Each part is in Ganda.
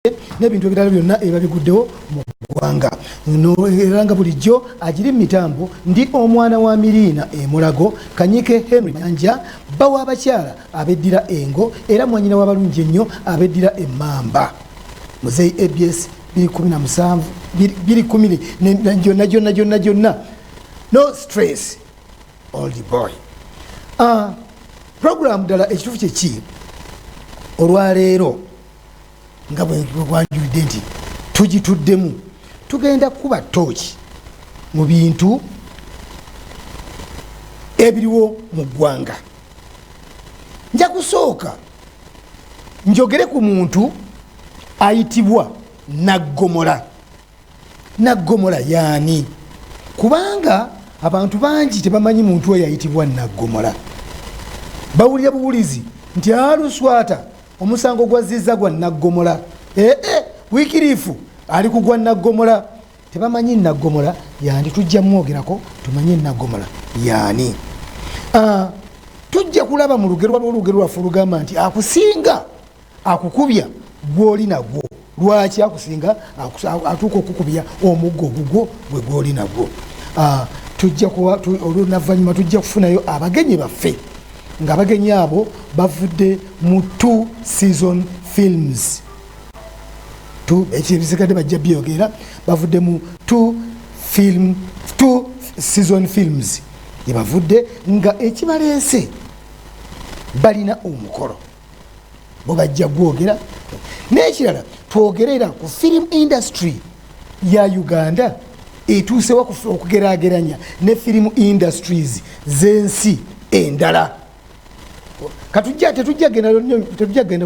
n'ebintu ebirala byonna ebabiguddewo mu ggwanga era nga bulijjo agiri mitambo ndi omwana wa Mirina Mulago Kanyike Henry Nyanja bawa abakyala abeddira engo era mwanyina w'abalungi ennyo abeddira emmamba Muzeyi ABS 2017 2010 gyonna no stress old boy. Program dala ekitufu kyeki olwaleero nga bwe gwanjulidde nti tugituddemu tugenda kuba tooki mu bintu ebiriwo mu ggwanga. Nja kusooka njogere ku muntu ayitibwa Naggomola. Naggomola yaani? Kubanga abantu bangi tebamanyi muntu oyo ayitibwa Naggomola. Bawulira buwulizi nti aluswata omusango gwazizza gwa Naggomola. Wikirifu ali kugwa Naggomola. Tebamanyi Naggomola yaani, tujja mwogerako tumanye Naggomola yaani. Tujja kulaba mu lugero lwaffe olugamba nti akusinga akukubya gw'oli nagwo. Lwaki akusinga atuuka okukubya omuggo ogugwo gwe gw'oli nagwo. Tujja kuba olunavannyuma tujja kufunayo abagenyi baffe nga abagenyi abo bavudde mu 2 season films. Ekibisikadde bajja byogera bavudde mu 2 season films gye bavudde nga ekibaleese balina omukolo bo bajja gwogera. N'ekirala twogerera ku film industry ya Uganda etuusewa okugeraageranya ne film industries z'ensi endala. Tetujja genda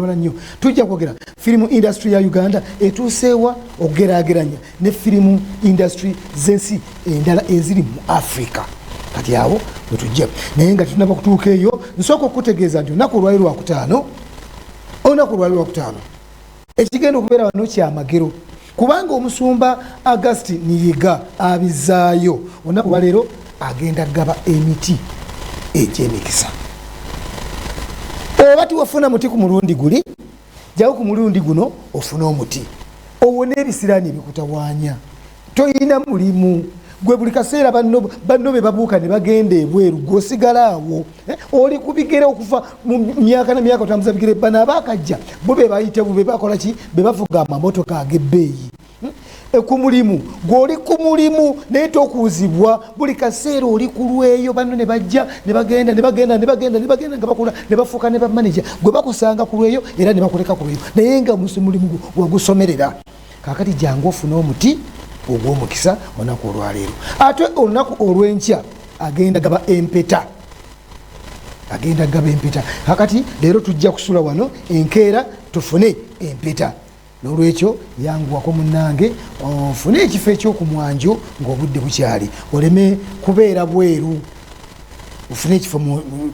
wala nnyo, tujja kwogera film industry ya Uganda etuusewa okugeraageranya ne film industry z'ensi endala eziri mu Africa. Kati awo bwe tujja naye nga tunaba kutuuka eyo, nsooka okutegeeza nti olunaku lwali lwakutaano ekigenda okubeera wano kyamagero, kubanga omusumba August Niyiga abizaayo olunaku lwaleero agenda gaba emiti egy'emikisa. Oba tiwafuna muti ku mulundi guli, jawo ku mulundi guno ofuna omuti owona ebisiraani ebikutawaanya. Toyina mulimu gwe, buli kaseera banno be babuuka ne bagenda ebweru gwosigala awo. Oli kubigere okuva mu myaka n'emyaka otambuza bigere. Bano abaakajja bo be bayite be bakola ki, be bavuga amamotoka ag'ebbeeyi. Ku mulimu gw'oli ku mulimu naye tokuuzibwa, buli kaseera oli ku lweyo. Banno ne bajja ne bagenda nga bakula ne bafuuka ne bamaneja, gwe bakusanga ku lweyo era ne bakuleka ku lweyo naye nga mulimu wagusomerera. Kaakati jangu ofune omuti ogw'omukisa olunaku olwaleero. Ate olunaku olw'enkya agenda gaba empeta. Kakati leero tujja kusula wano enkeera tufune empeta. N'olwekyo yanguwako munnange ofune ekifo ekyokumwanjo ng'obudde bukyali, oleme kubeera bweru, ofune ekifo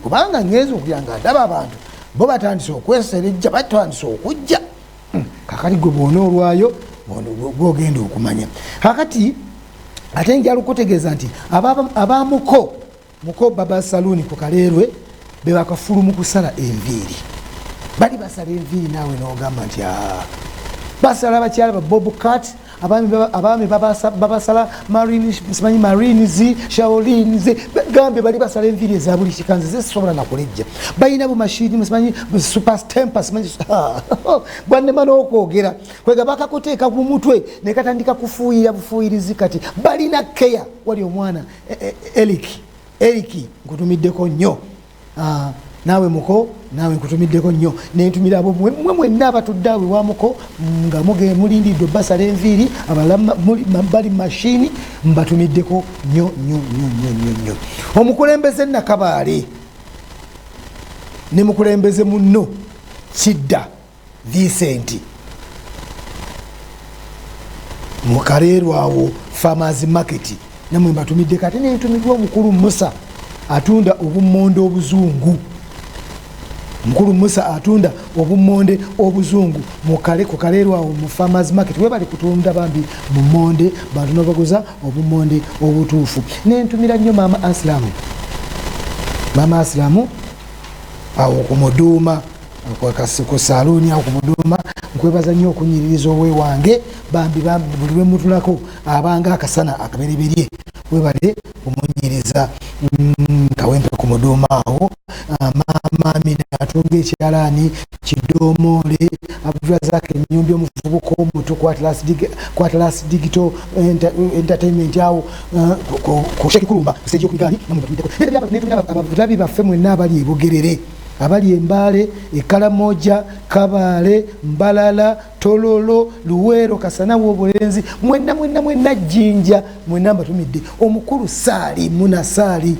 kubanga ngenzi okugira nga ndaba abantu bo batandise okweserejja, batandise okujja. Kakati gwe bwona olwayo gwogenda okumanya. Kakati ate njala okutegeeza nti abamuko Baba Saluni ku Kaleerwe be bakafulu mu kusala enviiri. Bali basala enviiri naawe n'ogamba nti basala abakyala ba Bob Cat, abaami babasala Marines, Shaolins, gambe bali basala enviiri eza buli kikanzi zisobola nakulejja. Balina bumashini super stamper bwannema n'okwogera kwega bakakuteeka ku mutwe ne katandika kufuuyira bufuuyirizi. Kati balina keya. Wali omwana Eriki nkutumiddeko nnyo. Naawe muko naawe nkutumiddeko nnyo, nentumira abo mwenna abatudde awe wamuko nga mulindidde basala enviiri bali mashini, mbatumiddeko nnyo. Omukulembeze Nakabaale ne mukulembeze munno Kidda Vincent mu Kaleerwe awo Farmers Market namwe mbatumidde. Kati nentumidwa omukulu Musa atunda obummonde obuzungu. Mukulu Musa atunda obummonde obuzungu ku Kaleerwe awo mu Farmers Market. We bali kutunda bambi bummonde, bantu n'abaguza obummonde obutuufu. Nentumira nnyo Mama Aslamu awo ku Muduuma ku saluuni awo ku Mudoma. Nkwebaza nnyo okunyiririza owewange bambi buli lwe mutulako abanga akasana akabereberye webale kumunyiriza Kawempe ku Mudoma awo maami atunga ekyalaani Kidomole Abdulrazak Ennyumbi omuvubuka omuto ku Atlas Digital Entertainment awo ku Sheikh Kulumba stage okugali abavulabi baffe mwenna abali e Bugerere abali Embale Ekalamoja Kabale Mbalala Tololo Luwero Kasana w'obulenzi mwenna Jinja mwenna mbatumidde omukulu Saali Munasali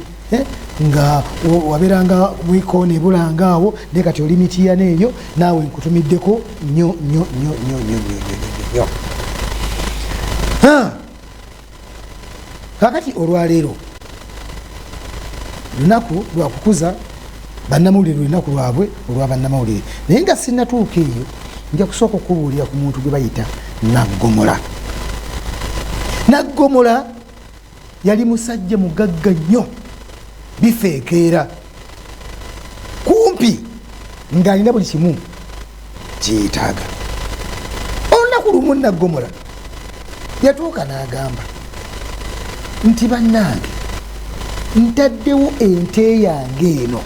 nga waberanga mwikoone bulanga awo ne kati olimitiya neeyo naawe nkutumiddeko nnyo kakati olwaleero lunaku lwakukuza bannamawulire lunaku lwabwe olwa bannamawulire naye nga sinnatuuka eyo nja kusooka okubuulira ku muntu gwe bayita Naggomola yali musajja mugagga nnyo bifeekeera kumpi ng'alina buli kimu kyetaaga. Olunaku lumu Naggomola yatuuka n'agamba nti bannange ntaddewo ente yange eno,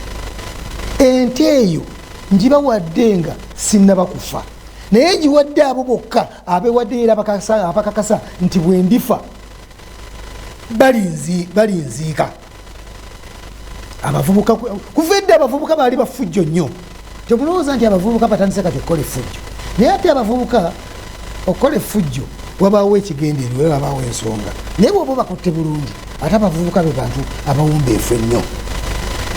ente eyo ngibawadde nga sinnaba kufa naye ngiwadde abo bokka abeewadde era abakakasa nti bwe ndifa balinziika. Abavubuka kuva edda abavubuka baali bafujjo nnyo, temulowooza nti abavubuka batandise kati okukola effujjo, naye ate abavubuka okukola effujjo wabaawo ekigendererwa wabaawo ensonga, naye bw'oba bakutte bulungi ate abavubuka be bantu abawombeefu ennyo.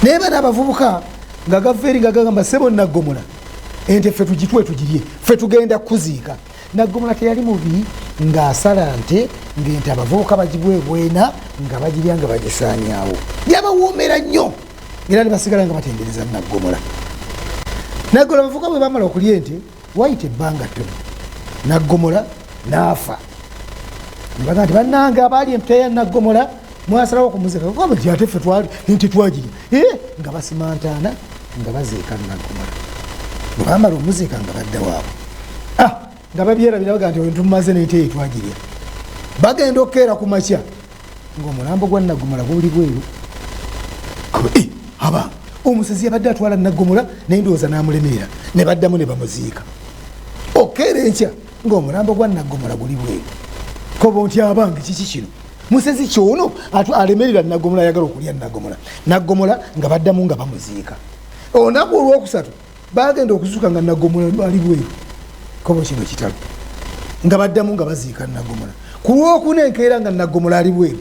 naye bano abavubuka nga gaveri nga gagamba sebo Naggomola ente ffe tugitwe tugirye ffe tugenda kuziika. Naggomola teyali mubi ng'asala nte ng'ente abavubuka bagibwebwena nga bagirya nga bagisaanyaawo, yabawoomera nnyo era ne basigala nga batendereza Naggomola. Abavubuka bwe bamala okulya ente wayita ebbanga ttono Naggomola n'afa. Nebaga nti bannange abaali ente ya Naggomola mwasalawo okumuziika kuba nti ate ffe ente twagirya nga basimantaana nga baziika Naggomola. Bwe bamala omuziika nga badda waabwe nga babyerabira baga nti tumaze n'ente eyo twagirya. Bagenda okukeera ku makya ng'omulambo gwa Naggomola guli bweru. Aba omusezi yabadde atwala Naggomola naye ndowooza n'amulemerera ne baddamu ne bamuziika. Okeera enkya ng'omulambo gwa Naggomola guli bweru. Kobo nti abange kiki kino? Musezi kyono alemerera Naggomola ayagala okulya Naggomola nga baddamu nga bamuziika. Olunaku olwokusatu bagenda okuzuuka nga Naggomola ali bweru. Kobo kino kitalo nga baddamu nga baziika Naggomola. Ku lwokuna enkeera nga Naggomola ali bweru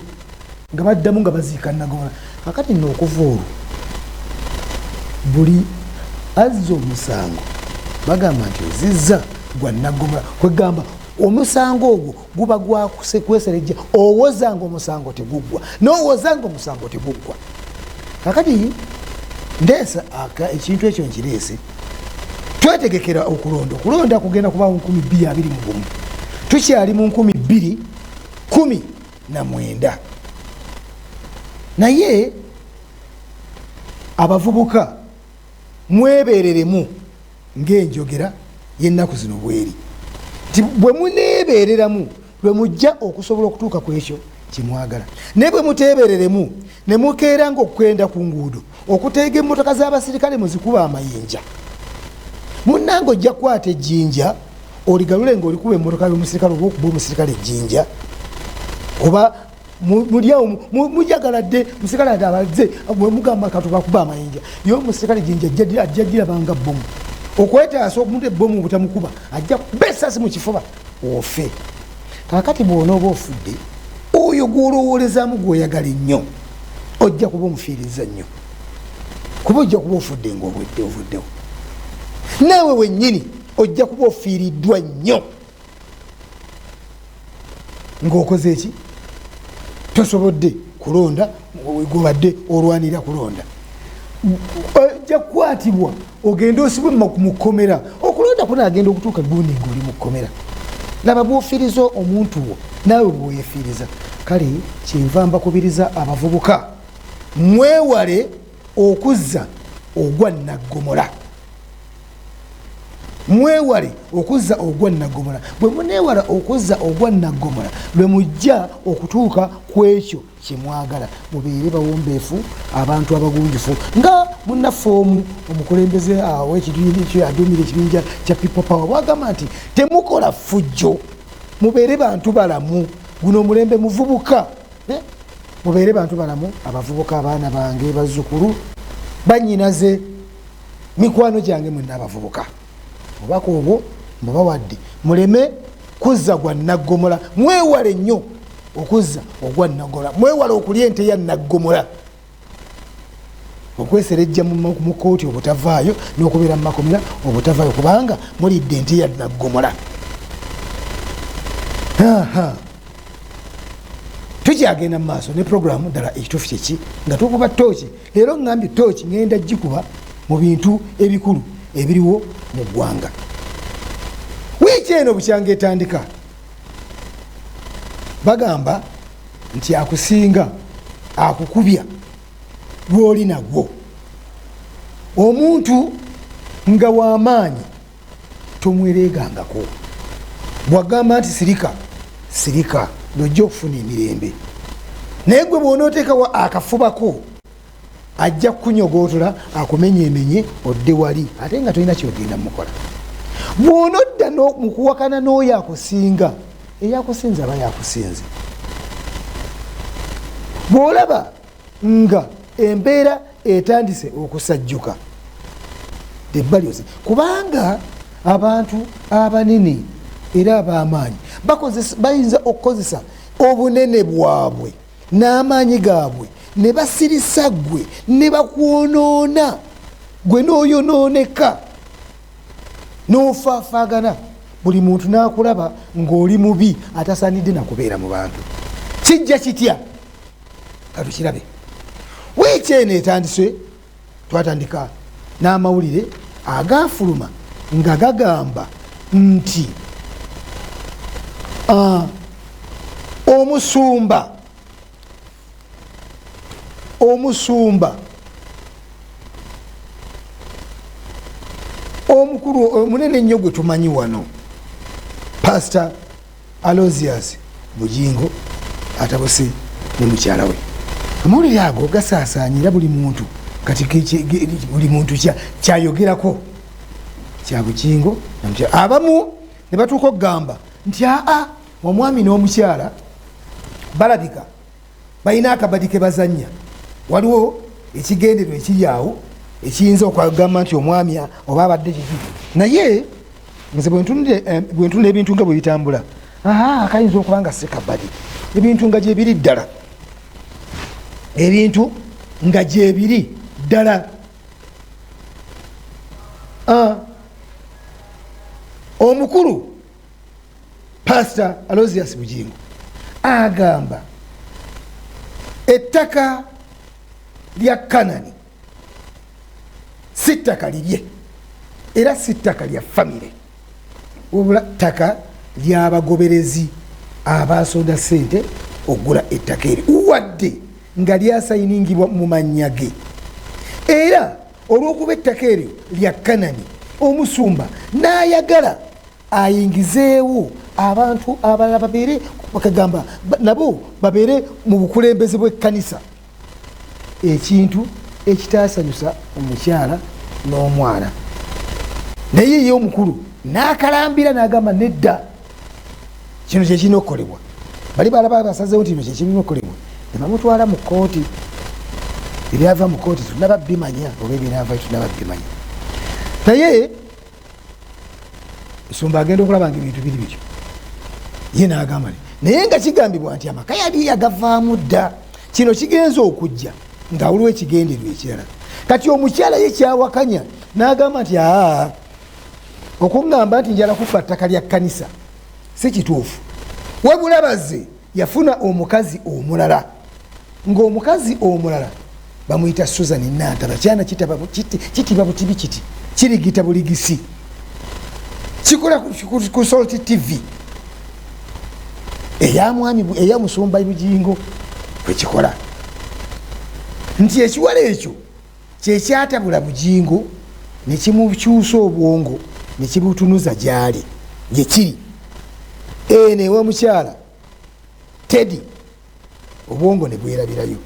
nga baddamu nga baziika Naggomola. Kakati nno okuva olwo buli azza omusango bagamba nti ozizza gwa Naggomola, kwegamba omusango ogwo guba gwakweserejja owozanga omusango teguggwa n'owozanga omusango teguggwa. Kakati ndeesa ekintu ekyo nkireese twetegekera okulonda kugenda kuba 2021 tukyali mu 2019 naye abavubuka mwebereremu ng'enjogera y'ennaku zino bweri nti bwe muneebereramu lwe mujja okusobola okutuuka ku ekyo kimwagala, naye bwe muteebereremu ne mukeera ng'okwenda ku nguudo okuteega emmotoka z'abasirikale muzikuba amayinja. Munnange ojja kukwata ejjinja oligalule ng'olikuba emmotoka y'omusirikale oba okuba omusirikale ejjinja oba mulyawo mujagaladde musirikale ate abazze bwe mugamba katubakuba amayinja ye omusirikale ejjinja ajja girabanga bbomu okwetaasa omuntu ebbomu butamukuba ajja besasi mu kifuba ofe. Kakati bw'onooba ofudde oyo gw'olowoolezaamu gw'oyagala ennyo ojja kuba omufiiriza nnyo kuba ojja kuba ofudde ng'ovuddewo naawe wennyini ojja kuba ofiiriddwa nnyo ng'okoze eki tosobodde kulonda gobadde olwanira kulonda. Ojja kukwatibwa ogenda osibwe mu kkomera okulonda kuno agenda okutuuka gundi ng'oli mu kkomera. Laba bw'ofiiriza omuntu wo naawe bw'oyefiiriza. Kale kyenva mbakubiriza abavubuka mwewale okuzza ogwa Naggomola. mwewale okuzza ogwa Nnaggomera. Bwe muneewala okuzza ogwa Nnaggomera lwe mujja okutuuka ku ekyo kye mwagala. Mubeere bawombeefu, abantu abagunjufu nga munnaffe omu omukulembeze w'ekibiina ekyo aduumira ekibinja kya People Power bwagamba nti temukola ffujjo, mubeere bantu balamu. Guno omulembe muvubuka, mubeere bantu balamu. Abavubuka abaana bange bazzukulu bannyinaze mikwano gyange mwenna abavubuka, obubaka obwo mubawadde muleme kuzza gwa Nnaggomera. Mwewale nnyo okuzza ogwa Nnaggomera, mwewale okulya ente ya Nnaggomera, okweserejja mu kooti obutavaayo n'okubeera mu makomera obutavaayo kubanga mulidde ente ya Nnaggomera. Tukyagenda mu maaso ne puroguramu ddala ekituufu kyeki nga tukuba tooki. Leero ngambye tooki ngenda gikuba mu bintu ebikulu ebiriwo mu ggwanga. Wiiki eno bukyanga etandika bagamba nti akusinga akukubya gw'oli nagwo. Omuntu nga w'amaanyi tomwereegangako. Bwagamba nti sirika sirika nojja okufuna emirembe, naye gwe bw'onooteekawo akafubako ajja kukunyogootola akumenyeemenye odde wali ate nga tolina kyogenda mukola. Bw'onodda mu kuwakana n'oyo akusinga, eyakusinze aba yakusinze. Bw'olaba nga embeera etandise okusajjuka ebbali ose, kubanga abantu abanene era ab'amaanyi bayinza okukozesa obunene bwabwe n'amaanyi gaabwe ne basirisa ggwe ne bakwonoona gwe n'oyonooneka n'ofaafaagana. Buli muntu n'akulaba ng'oli mubi atasaanidde nakubeera mu bantu. Kijja kitya? Katukirabe. Wiiki eno etandise twatandika n'amawulire agaafuluma nga gagamba nti omusumba omukulu omunene ennyo gwe tumanyi wano, Pastor Aloysius Bugingo atabuse ne mukyala we. Amawulire ago gasaasaanyira buli muntu, kati buli muntu kyayogerako kya Bugingo. Abamu ne batuuka okugamba nti omwami n'omukyala balabika balina akabadi ke bazannya. Waliwo ekigenderwa ekiri awo ekiyinza okwagamba nti omwami oba abadde kiki, naye nze bwe ntunula ebintu nga bwe bitambula kayinza okuba nga si kabadi. Ebintu nga gyebiri ddala, ebintu nga gyebiri ddala. Omukulu Pastor Aloysius Bugingo agamba ettaka lya Kanani si ttaka lirye era si ttaka lya famire, wabula ttaka ly'abagoberezi abasonda ssente okugula ettaka eryo wadde nga lyasayiningibwa mu mannya ge. Era olw'okuba ettaka eryo lya Kanani, omusumba n'ayagala ayingizeewo abantu abalala babeere bakagamba nabo babeere mu bukulembeze bw'ekkanisa, ekintu ekitaasanyusa omukyala n'omwana. Naye ye omukulu n'akalambira n'agamba nedda, kino kyekirina okukolebwa. Bali balaba basazeewo nti kino kyekirina okukolebwa, ne bamutwala mu kkooti. Ebyava mu kkooti tunaba bimanya, oba ebinaavayo tunaba bimanya. Naye ensumba agenda okulaba nga ebintu biri bityo, ye n'agamba naye nga kigambibwa nti amaka yali yagavaamu dda. Kino kigenza okujja nga waliwo ekigenderwa ekirala. Kati omukyala ye kyawakanya n'agamba nti okuŋŋamba nti njala kufa ttaka lya kkanisa si kituufu, wabula bazze yafuna omukazi omulala, ng'omukazi omulala bamuyita Susan Nantaba. Kyana kitibwa butibi kiti kirigita buligisi, kikola ku Salt TV eyamwami eyamusumba Bugingo kwekikola, nti ekiwala ekyo kyekyatabula Bugingo ne kimukyusa obwongo nekibutunuza gyali gyekiri newa mukyala Teddy obwongo ne bwerabirayo.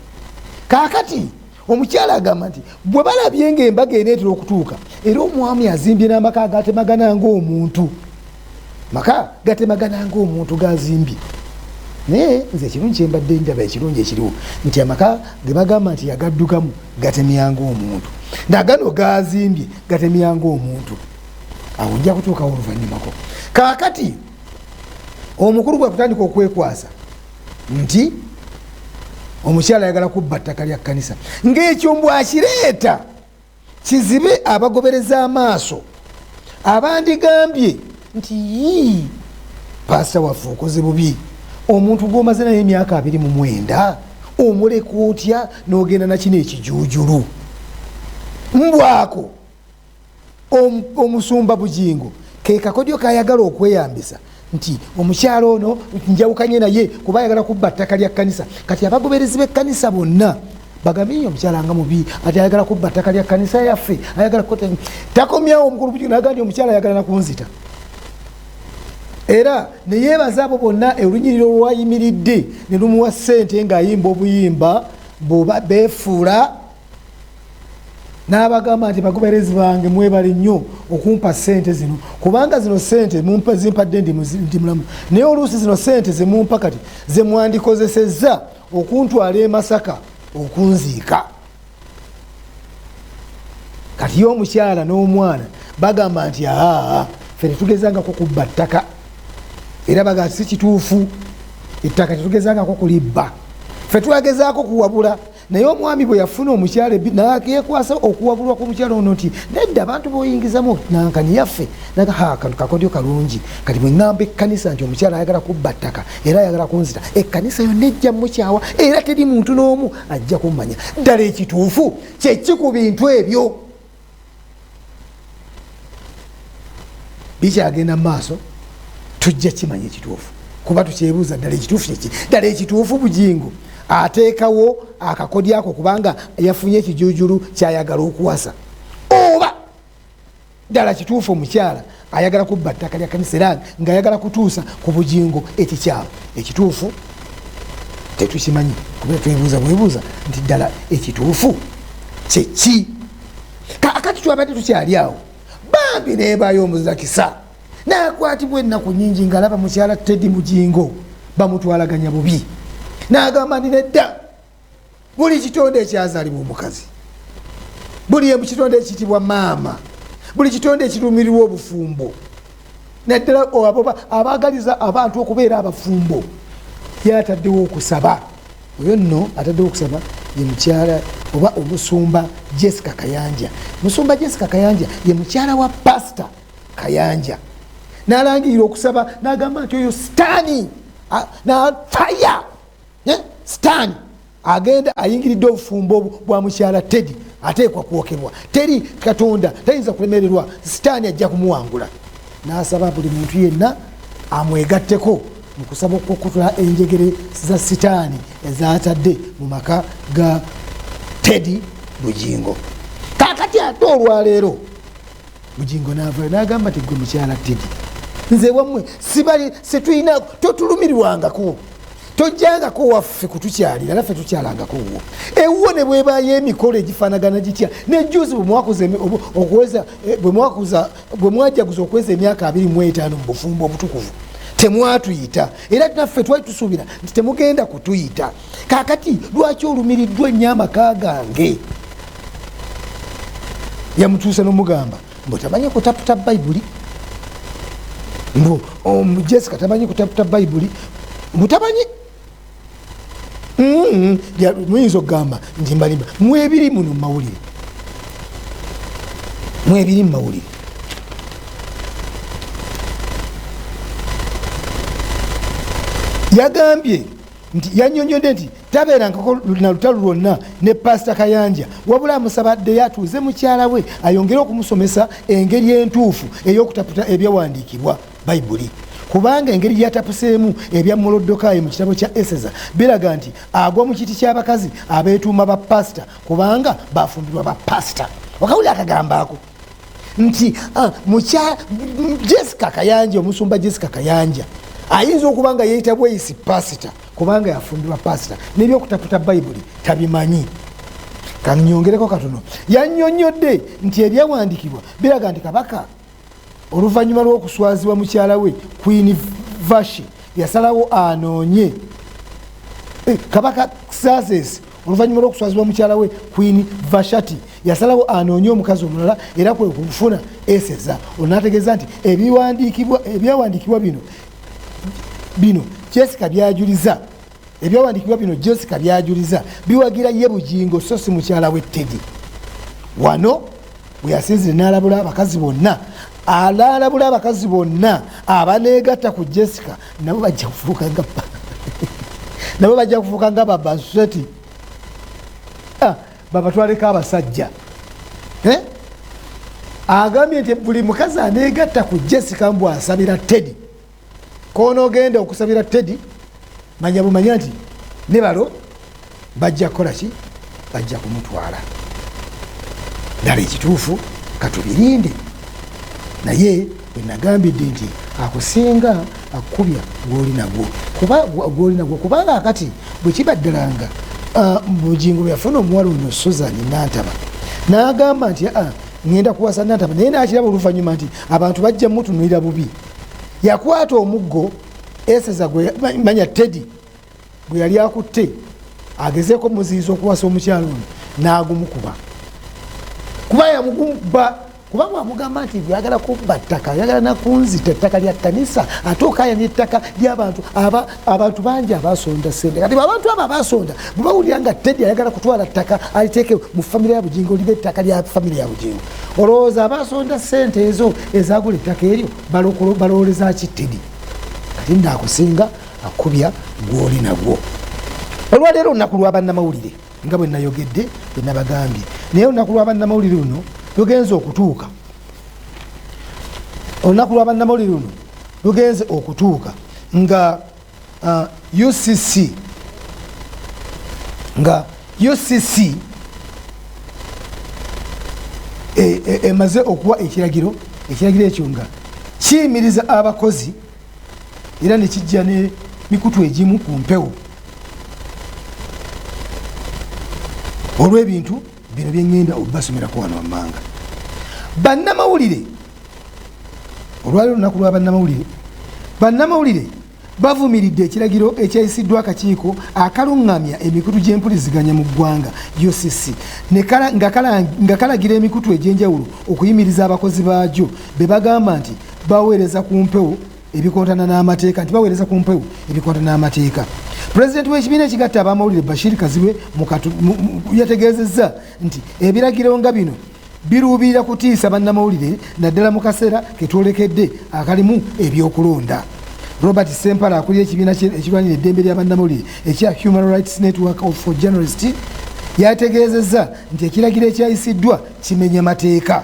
Kakati omukyala agamba nti bwe balabye ng'embaga eneetera okutuuka era omwami azimbye n'amaka gatemagana ng'omuntu, maka gatemagana ng'omuntu gazimbye, naye nze ekirungi kyembadde ndaba ekirungi ekiriwo nti amaka ge bagamba nti yagaddukamu gatemyanga omuntu nagano gazimbye gatemyanga omuntu. Awo nja kutuukawo oluvanyumako. Kakati omukulu gwe kutandika okwekwasa nti omukyala ayagala kubba ttaka lya kkanisa, ng'ekyo mbw akireeta kizibe abagobereza amaaso abandigambye nti paasita waffe okoze bubi, omuntu gw'omaze naye emyaka 29 omuleka otya n'ogenda nakino ekijuujulu. Mbwako omusumba Bugingo ke kakodyo kayagala okweyambisa nti omukyala ono njawukanye naye kuba ayagala kubba ttaka lya kkanisa. Kati abagoberezi b'ekkanisa bonna bagambye omukyala nga mubi ati ayagala kubba ttaka lya kkanisa yaffe, ayagala takomyawo omukulu Bugingo nagambye omukyala ayagala nakunzita. Era neyeebaza abo bonna olunyiriro lwayimiridde ne lumuwa ssente ng'ayimba obuyimba bwoba beefuula n'abagamba nti bagoberezi bange mwebale nnyo okumpa ssente zino kubanga zino ssente zimpadde ndi mulamu, naye oluusi zino ssente zemumpa kati ze mwandikozesezza okuntwala e Masaka okunziika. Kati y'omukyala n'omwana bagamba nti ffe tetugezangako kubba ttaka, era baga si kituufu ettaka tetugezangako kulibba, ffe twagezaako kuwabula. Naye omwami bwe yafuna omukyala nakekwasa okuwabulwa ku mukyala ono nti nedda abantu boyingizamu nankani yaffe naga kakodyo kalungi kati bwe ŋŋamba ekkanisa nti omukyala ayagala kubba ttaka era ayagala kunzita, ekkanisa yonna ejja mukyawa era teri muntu n'omu ajja kummanya. Ddala ekituufu kyeki ku bintu ebyo bikyagenda mu maaso tujja kimanya ekituufu kuba tukyebuuza ddala ekituufu kyeki. Ddala ekituufu Bugingo ateekawo akakodyo ako kubanga yafunye ekijuujulu kyayagala okuwasa, oba ddala kituufu omukyala ayagala kubba ttaka lya kkanisa era ng'ayagala kutuusa ku Bugingo ekikyalo. Ekituufu tetukimanyi kubera twebuuza bwebuuza nti ddala ekituufu kyeki. Kakati twabadde tukyali awo bambi neebaayo omuzakisa n'akwatibwa ennaku nnyingi ng'alaba mukyala Teddy Bugingo bamutwalaganya bubi. N'agamba nti nedda buli kitonde ekyazaalibwa omukazi, buli kitonde ekiyitibwa maama, buli kitonde ekiruumirirwa obufumbo, naddala abaagaliza abantu okubeera abafumbo, yataddewo okusaba. Oyo nno ataddewo okusaba ye mukyala oba omusumba Jessica Kayanja. Musumba Jessica Kayanja ye mukyala wa Pastor Kayanja. N'alangirira okusaba n'agamba nti oyo sitaani na fire sitaani agenda ayingiridde obufumbo bwa mukyala Teddy ateekwa kwokebwa. Teri Katonda tayinza kulemererwa, sitaani ajja kumuwangula. N'asaba buli muntu yenna amwegatteko mu kusaba okukutula enjegere za sitaani ezatadde mu maka ga Teddy Bugingo. Kakati ate olwaleero Bugingo n'avayo n'agamba nti gwe mukyala Teddy nze wammwe sibali setulina totulumirirwangako tojjangako waffe kutukyalira naffe tukyalangako wo ewuwo ne bwebayo emikolo egifaanagana gitya nejjuzi bwe mwajaguza okweza emyaka 25 mu bufumbo obutukuvu temwatuyita era naffe twali tusuubira nti temugenda kutuyita. Kakati lwaki olumiriddwa ennyo amaka gange? Yamutuusa n'omugamba mbu tamanyi kutaputa Bayibuli, mbu Jessica tamanyi kutaputa Bayibuli, mbu tamanyi muyinza okugamba nti mbalimba mwebiri muno mumawulire, mwebiri mumawulire. Yagambye nti yannyonnyodde nti tabeerangako na lutalo lwonna ne Pastor Kayanja wabula amusabadde yatuuze mukyala we ayongere okumusomesa engeri entuufu ey'okutaputa ebyawandiikibwa Bayibuli, kubanga engeri gyatapuseemu ebya Molodokaayi mu kitabo kya Eseza biraga nti agwa mu kiti ky'abakazi abeetuuma ba pasita kubanga bafumbirwa ba pasita. Wakawulira akagambo ako nti Jessica Kayanja, omusumba Jessica Kayanja ayinza okuba nga yeetabwa isi pasita kubanga yafumbirwa pasita n'ebyokutaputa bayibuli tabimanyi. Kanyongereko katono, yannyonnyodde nti ebyawandikibwa biraga nti kabaka oluvannyuma lw'okuswazibwa mukyala we Queen Vashi yasalawo anoonye kabaka Xerxes oluvannyuma lw'okuswazibwa mukyala we Queen Vashti yasalawo anoonye omukazi omulala era kwe kufuna Eseza. Onaategeeza nti ebyawandiikibwa bino Jessica byajuliza, ebyawandiikibwa bino Jessica byajuliza biwagira ye Bugingo so si mukyala we Teddy. Wano bwe yasinzire n'alabula abakazi bonna, alaalabula abakazi bonna abaneegatta ku Jessica nabo bajja kufuuka nga nabo bajja kufuuka nga babaseti babatwaleko abasajja. Agambye nti buli mukazi aneegatta ku Jessica mbw asabira Teddy. Konoogenda okusabira Teddy manya bumanya nti ne balo bajja kukola ki? Bajja kumutwala. Ddala ekituufu katubirinde. Naye bwe nagambidde nti akusinga akubya gw'oli nagwo kubanga akati bwe kibaddalanga Bugingo bwe yafuna omuwala ono Susan Nantaba n'agamba nti ngenda kuwasa Nantaba naye n'akiraba oluvannyuma nti abantu bajja mutunuulira bubi. Yakwata omuggo Eseza gwe manya Teddy gwe yali akutte agezeeko muziyiza okuwasa omukyalo ono n'agumukuba kuba yamugumba kubanga amugamba nti yagala kubba ttaka, yagala nakunzita ettaka lya kkanisa ate okayanya ettaka ly'abantu abantu bangi abasonda sente. Kati abantu abo abasonda bwe bawulira nga Teddy ayagala kutwala ttaka aliteeke mu famire ya Bugingo libe ettaka lya famire ya Bugingo, olowooza abasonda sente ezo ezagula ettaka eryo balowooleza ki Teddy? Kati ndaakusinga akubya gw'oli nagwo. Olwaleero olunaku lwa bannamawulire nga bwe nayogedde bwe nabagambye, naye olunaku lwa bannamawulire luno lugenze okutuuka. Olunaku lwa bannamawulire luno lugenze okutuuka nga UCC emaze okuwa ekiragiro ekyo nga kiyimiriza abakozi era ne kijja ne mikutu egimu ku mpewo olw'ebintu bino byengenda okubasomerako wano wammanga. Bannamawulire olwaleero olunaku lwa bannamawulire bavumiridde ekiragiro ekyayisiddwa akakiiko akaluŋŋamya emikutu gy'empuliziganya mu ggwanga UCC nga kalagira emikutu egy'enjawulo okuyimiriza abakozi baagyo be bagamba nti baweereza ku mpewo ebikontana n'amateeka. Pulezidenti w'ekibiina ekigatta abamawulire Bashir Kaziwe yategeezezza nti ebiragiro nga bino biruubirira kutiisa bannamawulire naddala mu kaseera ketwolekedde akalimu ebyokulonda. Robert Sempala akulira ekibiina ekirwanira eddembe lya bannamawulire ekya Human Rights Network for Journalists yategeezezza nti ekiragiro ekyayisiddwa kimenya mateeka.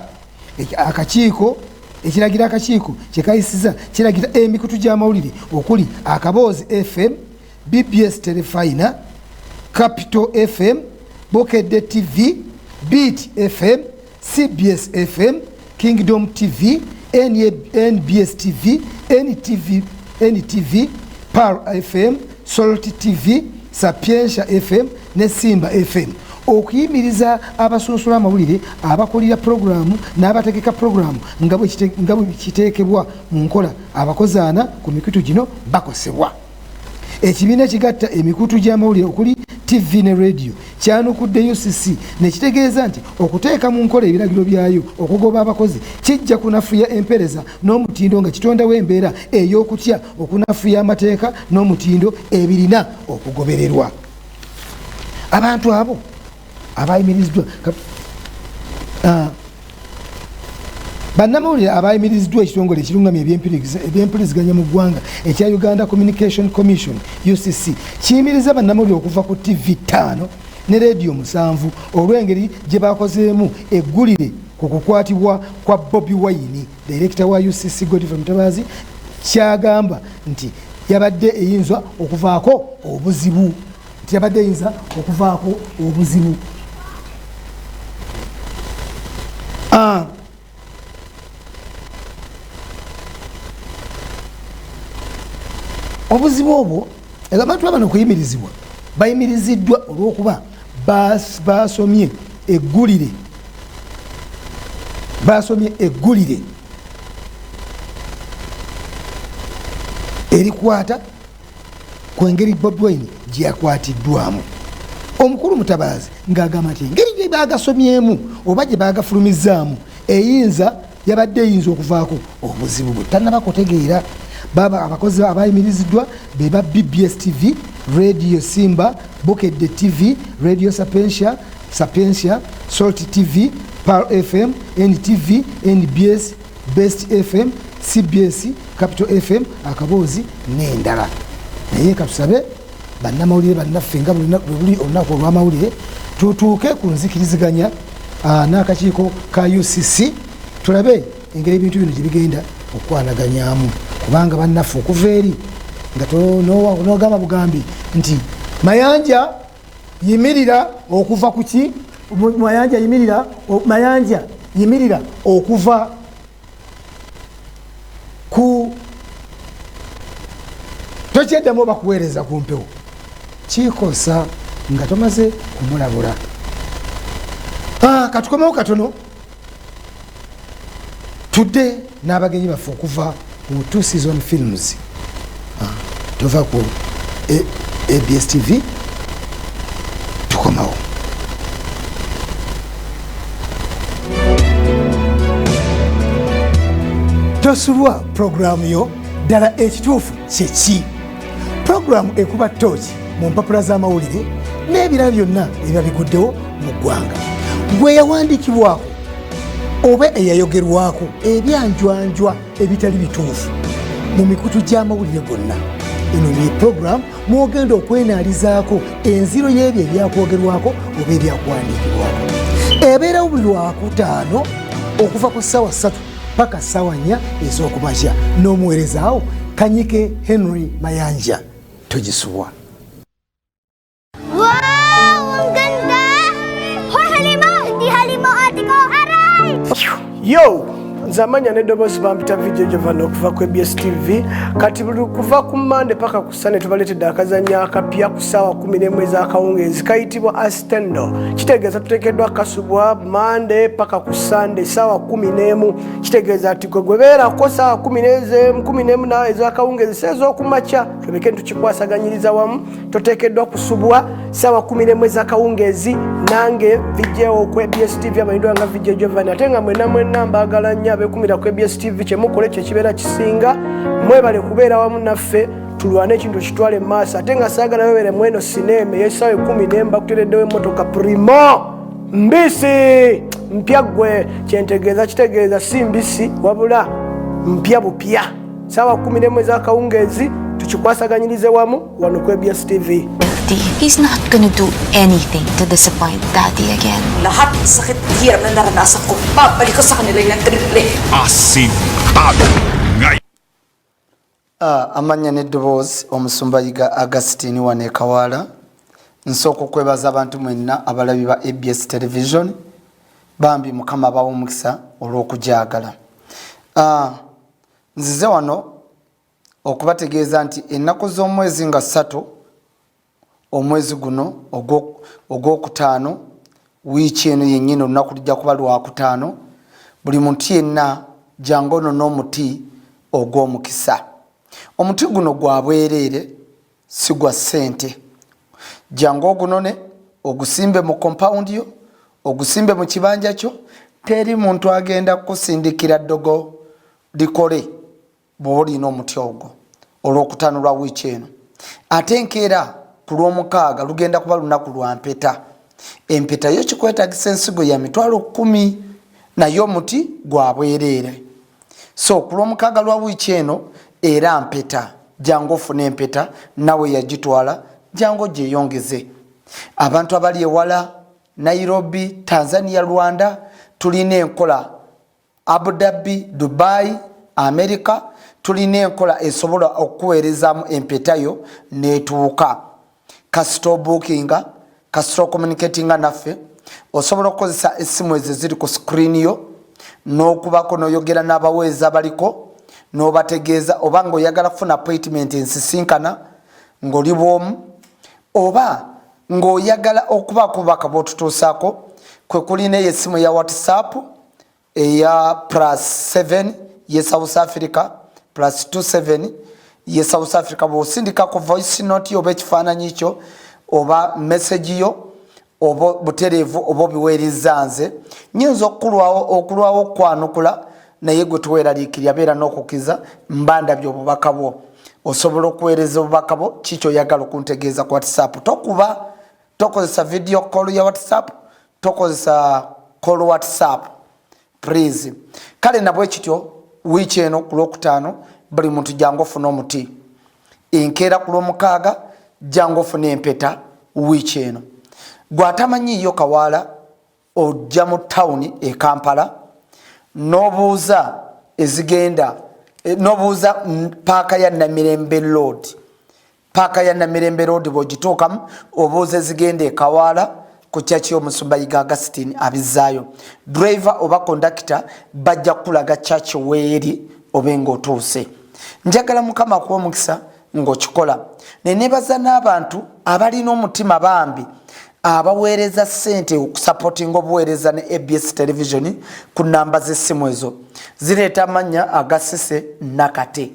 Ekiragiro akakiiko kyekayisiza kiragira emikutu gy'amawulire okuli Akaboozi FM, BBS Telefina, Capital FM, Bokedde TV, Beat FM, CBS FM, Kingdom TV, NBS TV, NTV, Par FM, Salt TV, Sapiensha FM ne Simba FM okuyimiriza abasunsula amawulire abakulira programu n'abategeka programu nga bwe kiteekebwa mu nkola abakozi 4 ku mikutu gino bakosebwa. Ekibiina ekigatta emikutu gy'amawulire okuli TV ne radio kyanukudde UCC ne kitegeeza nti okuteeka mu nkola ebiragiro byayo okugoba abakozi kijja kunafuya empereza n'omutindo nga kitondawo embeera ey'okutya okunafuya amateeka n'omutindo ebirina okugobererwa. Abantu abo abayimiriziddwa bannamawulire abayimiriziddwa ekitongole ekirungamya ebyempuliziganya mu ggwanga ekya Uganda Communication Commission UCC kiyimiriza bannamawulire okuva ku TV 5 ne radio 7 olw'engeri gye bakozeemu eggulire ku kukwatibwa kwa Bobi Wine. Director wa UCC Godfrey Mutabazi kyagamba nti yabadde eyinza okuvaako obuzibu. obuzibu obwo abantu abano kuyimirizibwa bayimiriziddwa olw'okuba basomye eggulire erikwata ku engeri Bobi Wine gye yakwatiddwamu. Omukulu Mutabaazi ng'agamba nti engeri gye bagasomyemu oba gye bagafulumizaamu yabadde eyinza okuvaako obuzibu bwe tannaba kutegeera. Baba abakozi abayimiriziddwa be ba BBS TV, Radio Simba, Bukedde TV, Radio Sapientia, Salt TV, Pearl FM, NTV, NBS, Best FM, CBS, Capital FM, Akaboozi n'endala. Naye katusabe bannamawulire bannaffe nga buli olunaku olw'amawulire tutuuke ku nzikiriziganya n'akakiiko ka UCC tulabe engeri ebintu bino gye bigenda okwanaganyamu, kubanga bannaffe okuva eri nga n'ogamba bugambi nti Mayanja yimirira okuva ku ki? Mayanja yimirira okuva ku tokyeddamu bakuweereza ku mpewo kikosa nga tomaze kumulabula. Katukomewo katono tudde n'abagenyi baffe okuva mu Two Season Films tova ku ABS TV tukomawo. Tosulwa programu yo ddala ekituufu kyeki. Programu ekuba tooki mu mpapula z'amawulire n'ebirala byonna ebiba biguddewo mu ggwanga. Gwe yawandiikibwako oba eyayogerwako ebyanjwanjwa ebitali bituufu mu mikutu gy'amawulire gonna. Eno ye programu mwogenda okwenaalizaako enziro y'ebyo ebyakwogerwako oba ebyakuwandiikibwako. Ebeerawo buli Lwakutaano okuva ku ssaawa 3 paka ssaawa 4 ez'okumakya n'omuweerezaawo Kanyike Henry Mayanja. Togisubwa. Wow! Ang ganda! Hoy, halima! Hindi halima ate ko! Aray! Yo! Nzamanya n'eddoboozi bampita video Jovana okuva ku ABS TV. Kati buli kuva ku Mande paka ku Sande tubaleetedde akazannya akapya ku ssaawa 11 ez'akawungeezi kayitibwa Astendo. Kitegeeza tuteekeddwa kasubwa Mande paka ku Sande ssaawa 11. Kitegeeza ati gwe beerako ssaawa 11 nawe ez'akawungeezi sez'okumakya tuleke tukikwasaganyiriza wamu. Toteekeddwa kusubwa ssaawa 11 ez'akawungeezi nange vijewo ku ABS TV amayindwa nga video Jovana ate nga mwenna mbaagala nnyo abeekumira ku ABS TV kyemukole kye kibeera kisinga mwebale kubeera wamu naffe tulwane ekintu kitwale maaso ate nga saagala weewere mweno sinema ey'essaawa 10 bakuteereddewo emmotoka Primo mbisi mpya gwe kyentegeeza kitegeeza si mbisi wabula mpya bupya ssaawa 11 ez'akawungeezi tukikwasaganyirize wamu wano ku ABS TV. He's not gonna do anything to disappoint Daddy again. Lahat ng sakit at hirap na naranasan ko, babalik ko sa kanila yung triple. Asintado ngayon. Amanya n'eddoboozi omusumba yiga Augustine wane Kawala. Nsooka okwebaza abantu mwenna abalabi ba ABS Television bambi mukama bawo omukisa olw'okujaagala. Nzize wano okubategeeza nti ennaku z'omwezi nga 3 omwezi guno ogwokutaano wiiki eno yennyini olunaku lujja kuba Lwakutaano buli muntu yenna jangono n'omuti ogw'omukisa. Omuti guno gwa bwereere si gwa ssente. Jango ogunone ogusimbe mu compound yo ogusimbe mu kibanja kyo teri muntu agenda kusindikira ddogo likole bw'olina omuti ogwo olw'okutaano lwa wiiki eno. Ate enkeera ku Lwomukaaga lugenda kuba lunaku lwa mpeta. Empeta yo kikwetagisa ensigo ya mitwalo 10 naye omuti gwa bwereere. So ku Lwomukaaga lwa wiiki eno era mpeta jangu ofune empeta nawe yagitwala jangu gyeyongeze. Abantu abali ewala Nairobi, Tanzania, Rwanda tulina enkola Abu Dhabi, Dubai, America tulina enkola esobola okuweerezaamu empeta yo neetuuka. Kasito bookinga, kasito communicatinga naffe osobola okukozesa essimu ezo ziri ku screen yo n'okubako n'oyogera n'abaweeza baliko n'obategeeza oba ng'oyagala kufuna appointment ensisinkana ng'oli bw'omu oba ng'oyagala okubaako obubaka bw'otutuusaako kwe kulina essimu ya WhatsApp eya +7 ye South Africa +27 ye South Africa bw'osindikako voice note oba ekifaananyi kyo oba message yo oba butereevu oba obiweereza nze nyinza okulwawo okwanukula naye gwe tuweeraliikirya beera n'okukiza mbandabye obubaka bwo osobola okuweereza obubaka bwo kikyo oyagala okuntegeeza ku WhatsApp tokuba tokozesa video call ya WhatsApp tokozesa call WhatsApp please kale nabwe kityo wiiki eno ku Lwokutaano buli muntu jangu ofuna omuti enkeera ku Lwomukaaga jangu ofuna empeta wiiki eno gwatamanyiyo Kawaala ojja mu tawuni e Kampala n'obuuza ezigenda n'obuuza paaka ya Namirembe Road paaka ya Namirembe Road bw'ogituukamu obuuza ezigenda e Kawaala ku kyaki y'Omusumba Yiga Augustine abizzaayo driver oba kondakita bajja kulaga kyaki weeri obe ng'otuuse njagala Mukama akuwa omukisa ng'okikola ne neebaza n'abantu abalina omutima bambi abaweereza ssente okusupportinga obuweereza ne ABS television ku namba z'essimu ezo zireeta amannya agasise nakate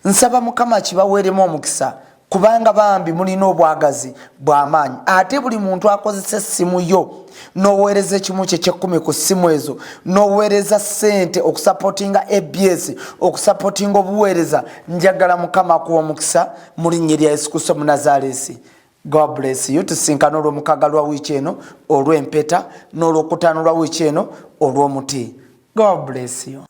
nsaba Mukama kibaweeremu omukisa kubanga bambi mulina obwagazi bw'amaanyi ate buli muntu akozesa essimu yo n'oweereza ekimu kye ky'ekkumi ku ssimu ezo n'oweereza ssente okusupportinga ABS okusupportinga obuweereza njagala Mukama akuwa omukisa mu linnya lya Yesu Kristo Munazaalesi. God bless you. Tusinkana Olw'Omukaaga lwa wiiki eno olw'empeta n'Olwokutaano lwa wiiki eno olw'omuti. God bless you.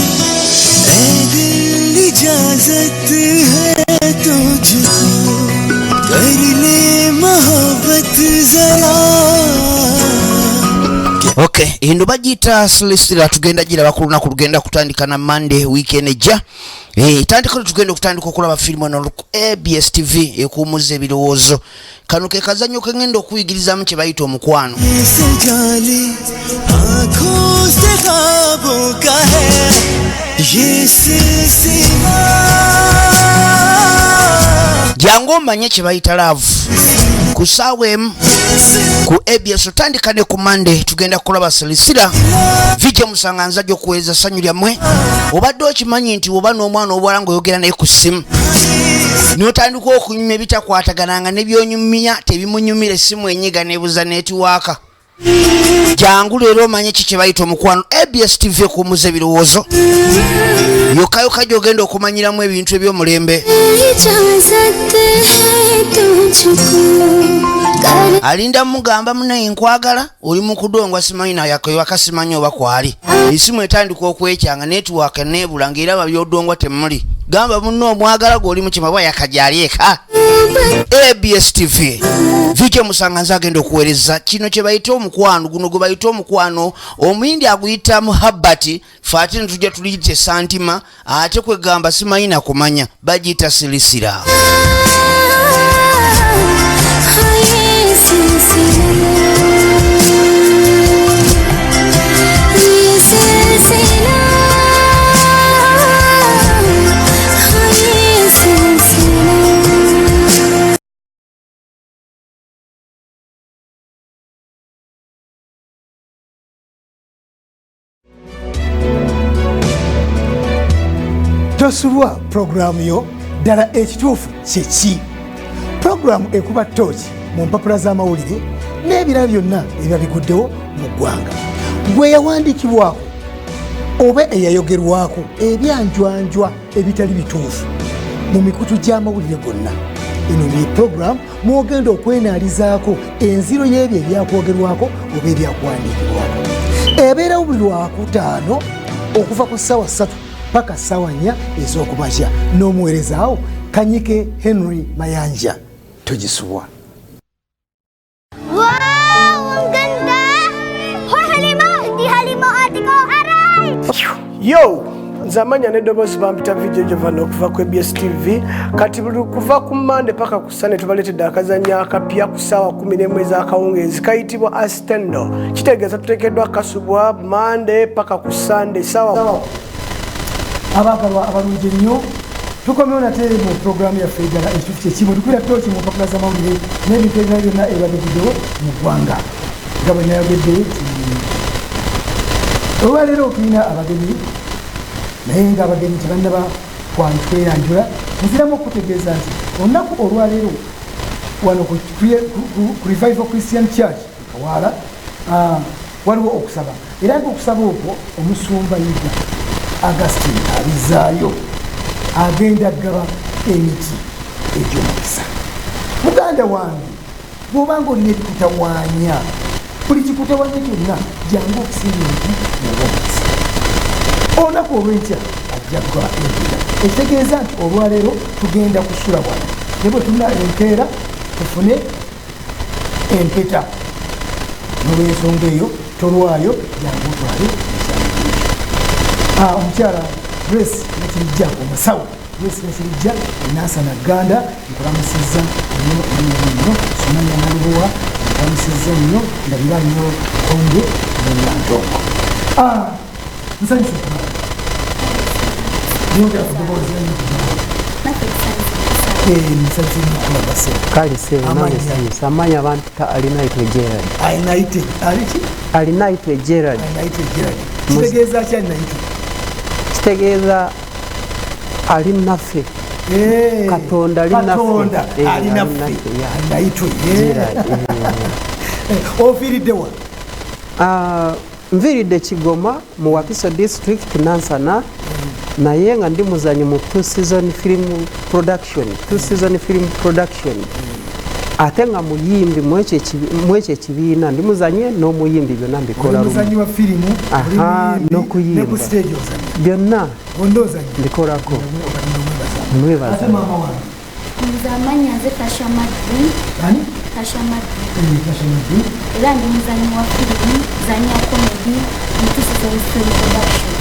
Okay, endo bagita Celestira tugenda giraba ku lunaku lugenda kutandika na Monday weekend ejja. Tandika tugenda okutandika okulaba firimu no ABS TV ekumuza ebirowoozo. Kano ke kazanyo kengenda okuyigirizamu kye bayita omukwano. Jangu omanye kye bayita love kusawem ku ABS otandika ne ku Monday tugenda kulaba Celestira vije musanganza gyo kuweza sanyu lyamwe obadde okimanyi nti oba n'omwana obwala ng'oyogera naye ku ssimu n'otandika okunyumya ebitakwatagananga ne byonyumya tebimunyumira essimu enyiga nebuza netiwaaka jangu leero omanye kye bayita omukwano ABS TV ekumuza ebirowoozo yokayoka gy'ogenda okumanyiramu ebintu eby'omulembe alinda mugamba munaye nkwagala oli mu kudongwa simanyi naye akayoka simanyi oba kwali esimu etandika okwekyanga netiwaaka nebula ng'eraba by'odongwa temuli gamba munno omwagala gw'oli mu kimabwa yakajali eka ABS TV vike musanganza agenda okuweereza kino kye bayita omukwano guno gwe bayita omukwano omuyindi aguyita muhabbati faati netujja tuliyite santima ate kwegamba simanyi nakumanya bagiyita Celestira. Tosubwa programu yo ddala ekituufu kyeki. Programu ekuba tooki mu mpapula z'amawulire n'ebirala byonna ebiba biguddewo mu ggwanga. Gwe yawandiikibwako oba eyayogerwako ebyanjwanjwa ebitali bituufu mu mikutu gy'amawulire gonna. Eno ye programu mwogenda okwenaalizaako enziro y'ebyo ebyakwogerwako oba ebyakuwandiikibwako. Ebeerawo buli Lwakutaano okuva ku ssaawa 3 paka ssaawa 4 ez'okumakya n'omuweerezaawo Kanyike Henry Mayanja. Togisubwa. Wow, ang ganda! Hoy, Halima! Hindi Halima ate ko! Aray! Yo! Nzamanya n'eddoboozi bampita video gyovana okuva ku ABS TV kati kuva ku Monday paka ku Sunday tubaleetedde akazannya akapya ku ssaawa 11 ez'akawungeezi kayitibwa Astendo. Kitegeeza tuteekeddwa kasubwa Monday paka ku Sunday ssaawa abagalwa abalungi ennyo tukomyewo nate mu puroguramu yaffe eddala ekitufu kyekimu tukwira tooki mu mpapula z'amawulire n'ebintu ebirala byonna ebibadde video mu ggwanga nga bwe nayogedde olwaleero tulina abagenyi naye ngaabagenyi tebannaba kweyanjula nziramu okutegeeza nti olunaku olwaleero wano ku Revival Christian Church Kawala waliwo okusaba era ngaokusaba okwo omusumba Yuda Augustine abizaayo agenda gaba emiti egy'omukisa. Muganda wange bw'obanga olina ekikutawaanya buli kikutawaanya kyonna jangu okusinga emiti n'obwomukisa. Olunaku olw'enkya ajja kugaba empeta ekitegeeza nti olwaleero tugenda kusula wano ne bwe tulina enkeera tufune empeta n'olw'ensonga eyo tolwayo jangu otwale ekyalo. Omukyala Grace Nakirijja omusawo Grace Nakirijja Nasana Ganda nkulamusizza nnyo Sumanya Nalubowa nkulamusizza nnyo ndabira nnyo Konde n'Nyantongo. Nsanyusa okulaba nyoga kudoboza nsanyusa okulaba se kale se nsanyusa amanya abantu alina itwe Gerald alina itwe Gerald kitegeeza ki alina itwe kitegeeza ali naffe Katonda ali naffe ofiiridde wa? Nviiridde Kigoma mu Wakiso district Nansana naye nga ndi muzanyi mu two season film production ate nga muyimbi mwekyo ekibiina ndi muzanye n'omuyimbi byonna mbikola n'okuyimba byonna mbikolako. Mwebaza Muzamanya nze Tasha Madri era ndi muzanyi wa firimu zanya comedy mutusizo film production.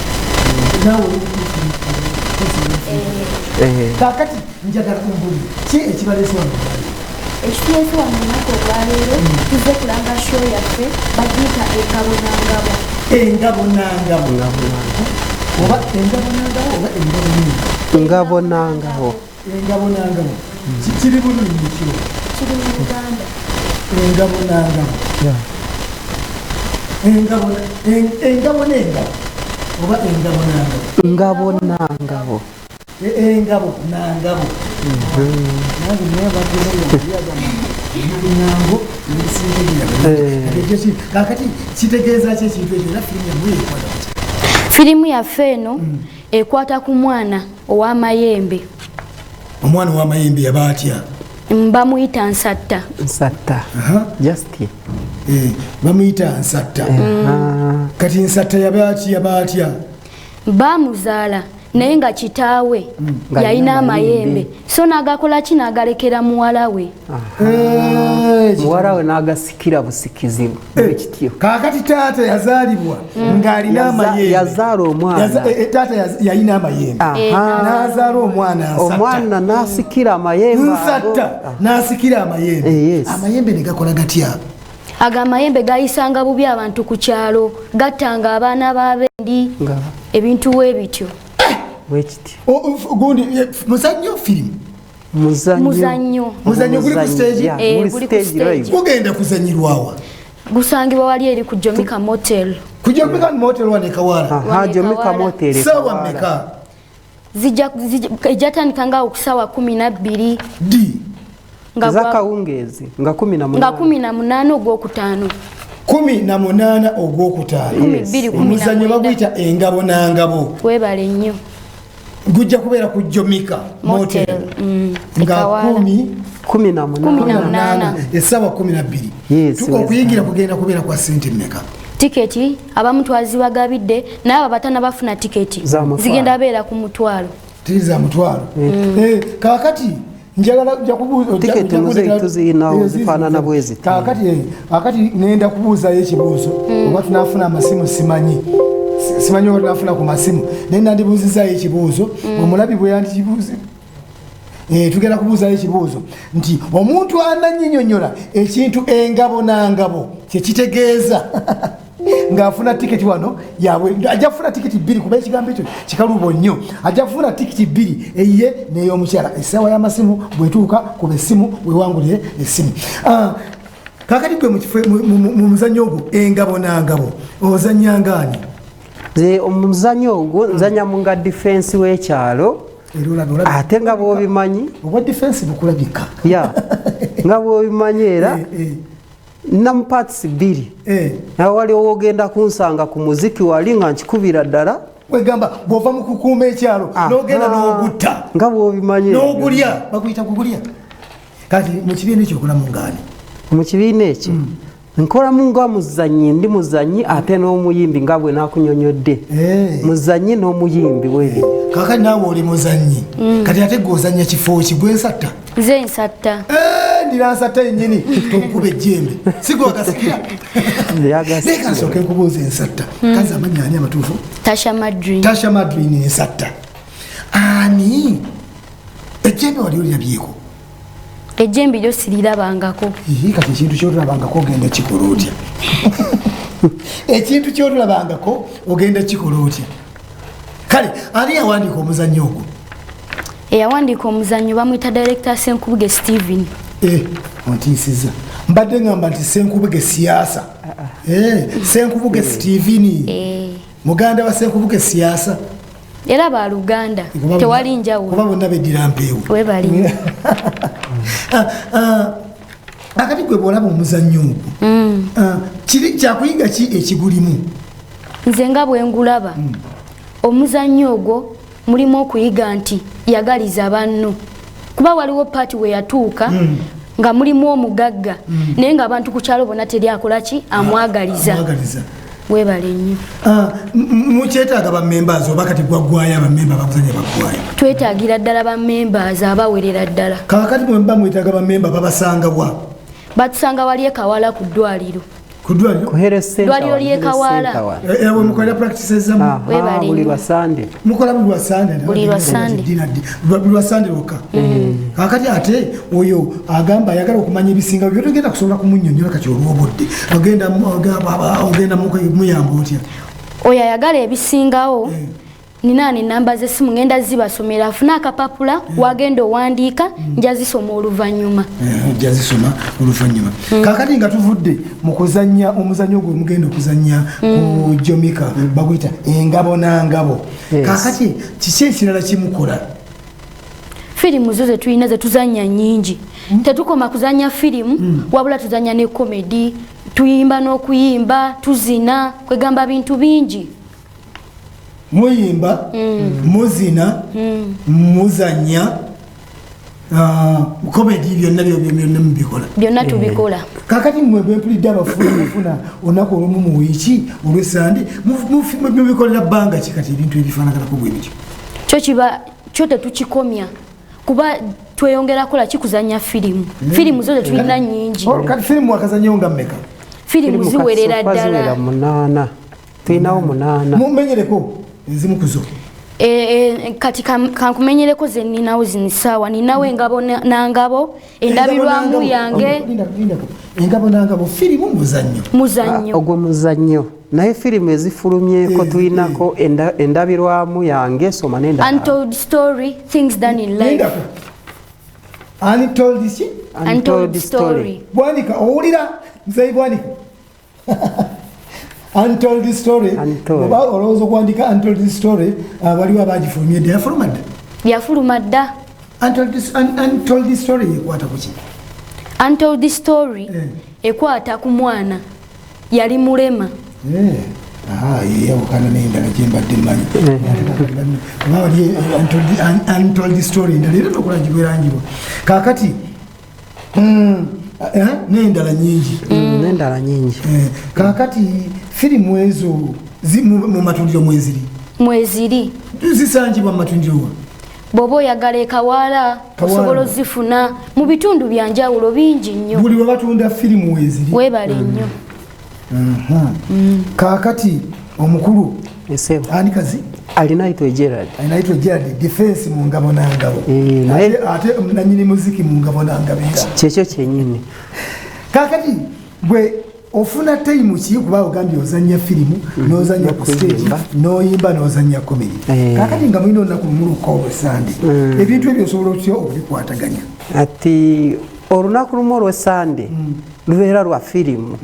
Kakati njagala kumbuli ki ekibaleese wano ekituleese wano olunaku olwaleero tuze kulanga show yaffe bagiyita Engabo Nangabo oba Engabo Nangabo kiri bululimi kyo kiri mu Uganda. Engabo Nangabo oba Engabo Nangabo kakati kitegeeza ki ekintu ekyo era firimu yamuyekwata firimu yaffe eno ekwata ku mwana ow'amayembe. Omwana ow'amayembe yaba atya? Bamuyita Nsatta. Bamuyita Nsatta. Kati Nsatta yaba atya? Bamuzaala naye nga kitaawe yalina amayembe so n'agakola ki n'agalekera muwala we. Muwala we n'agasikira busikizi bw'ekityo. Kaakati taata yazaalibwa ng'alina amayembe. Yazaala omwana. Taata yalina amayembe. N'azaala omwana Nsatta. Omwana n'asikira amayembe. Nsatta n'asikira amayembe. Amayembe ne gakola gatya? Aga amayembe gayisanga bubi abantu ku kyalo gattanga abaana b'abendi ebintu weebityo. Gundi muzanyo firimu muzanyo guli ku stage gugenda kuzanyirwawa gusangibwa wali eri ku Jomika Motel. Ku Jomika Motel wane Kawala. Jomika Motel sawa meka ejatandika nga okusawa 12 zakawungezi nga 18 ogwokutaano 18 ogwokutaano. Omuzanyo baguyita Engabo Nangabo. Webale nnyo. Gujja kubeera ku Jomika Motel nga 18 esawa 12 okuyingira kugenda kubeera kwa sente mmeka? Tiketi abamu twazibagabidde naye abatana bafuna tiketi zigenda beera ku mutwalo. Tiza mutwalo. Kakati njagala kubuuza tiketi tuziyinawo zifaanana bwezi. Kakati nenda kubuuzayo ekibuuzo oba tunafuna amasimu simanyi oba tunafuna ku masimu naye nandibuuzizayo ekibuuzo omulabi bwe yandikibuuze tugenda kubuuzayo ekibuuzo nti omuntu ananyinyonyola ekintu Engabo Nangabo kyekitegeeza ng'afuna tiketi wano yabwe ajja kufuna tiketi 2 kuba ekigambo ekyo kikalubo nnyo ajja kufuna tiketi 2 eyiye n'ey'omukyala essaawa y'amasimu bwetuuka kuba essimu wewangulire essimu kakati gwe mu muzannyo ogwo engabo n'angabo ozannyangaani omuzannyo ogwo nzanya munga defense w'ekyalo ate nga bw'obimanyi obwa defense bukulabika ya nga bw'obimanyi era namu parts 2 nawe waliwo ogenda kunsanga ku muziki wali nga nkikubira ddala wegamba bw'ova mu kukuuma ekyalo n'ogenda n'ogutta nga bw'obimanyi n'ogulya bakuyita kugulya kati mu kibiina ekyo okolamu ngaani mu kibiina ekyo nkolamu nga muzannyi ndi muzannyi ate n'omuyimbi nga bwe nakunyonyodde muzannyi n'omuyimbi webi kakati naawe oli muzannyi kati ate gweozannya kifo ki gwe nsatta nze nsatta ndira nsatta yennyini tokuba ejjembe sigwagasikira naye kansooka enkubuuza ensatta kazi amannya ani amatuufu tasha madrin ensatta ani ejjembe wali olirabyeko ejjembe lyo sirirabangako kati ekintu kyotulabangako ogenda kikola otya ekintu kyotulabangako ogenda kikola otya kale ani yawandiika omuzannyo ogwo eyawandiika omuzannyo bamwita director Senkubuge Steven ontiisiza mbadde ngamba nti Senkubuge siyaasa Senkubuge Steven muganda wa Senkubuge siyaasa era baluganda tewali njawulo kuba bonna beddira mpeewo webali akati gwe bwolaba omuzannyo ogwo kyakuyiga ki ekigulimu nze nga bwengulaba omuzannyo ogwo mulimu okuyiga nti yagaliza banno kuba waliwo paati we yatuuka nga mulimu omugagga naye nga abantu ku kyalo bonna teri akola ki amwagaliza webale nnyo mukyetaaga bamembers oba kati gwaggwayo abamemba bakuzanya baggwayo twetaagira ddala bamembers abawerera ddala kakati mwemba mwetaaga bamemba babasanga bwa batusanga wali ekawala ku ddwaliro dwaliro lyekawala ewe mukolera practices zamu buli lwasande mukola buli lwasande lwokka kakati ate oyo agamba ayagala okumanya ebisinga byo togenda kusobola kumunnyonnyola kati olwobodde ogenda muyamba otya oyo ayagala ebisingawo ninaani namba z'essimu ngenda zibasomera afuna akapapula wagenda owandiika nja zisoma oluvannyuma kakati nga tuvudde mu kuzannya omuzannyo gwe mugenda okuzannya ku jomika baguyita engabo n'angabo kakati kiki ekirala kimukola firimu zo zetulina zetuzannya nnyingi tetukoma kuzannya firimu wabula tuzannya ne komedi tuyimba n'okuyimba tuzina kwegamba bintu bingi muyimba muzina muzanya komedi byonna tubikola kakati mmwe bempulidde abafuna olunaku olumu mu wiiki olwesande mubikolera bbanga ki kati ebintu ebifaanaganako bwe bityo kyo tetukikomya kuba tweyongera kola kikuzanya firimu zo tetulina nnyingi kati firimu akazanyewo nga mmeka firimu ziwerera ddala 8 tulinawo 8 mumenyereko ezimu kuzo kati kankumenyereko ze ninawo zinisaawa ninawo engabo n'angabo endabirwamu yange engabo n'angabo firimu muzannyo ogwo muzannyo naye firimu ezifulumyeko tulinako endabirwamu yange soma Untold Story, Things Done in Life. Untold Story. Bwanika owulira nzeyi bwanika Untold Story. Oba olowooza okuwandika Untold Story waliwo abagifulumye dda yafuluma dda Untold Story ekwata kuki Untold Story ekwata ku mwana yali mulema yeyawukana nendala gyembadde mmanyi Untold Story endala era tokola gibwerangibwa kakati nendala nyingi kakati firimu ezo mu matundiro mweziri zisangibwa mu matundiro wa bw'oba oyagala ekawala osobola ozifuna mu bitundu byanjawulo bingi nnyo buli webatunda firimu weziri webale nnyo kakati omukulu anikazi alinaitwa Gerard defense mu ngabo n'angabo ate nanyini muziki mu ngabo n'angabo kyekyo kyenyini kakati bwe ofuna time ki kuba ogambye ozanya firimu n'ozanya ku stage n'oyimba n'ozanya comedy kakati nga mulina olunaku lumuluka olwesande ebintu ebyo osobola otya okubikwataganya ati olunaku lumu olwesande lubeera lwa firimu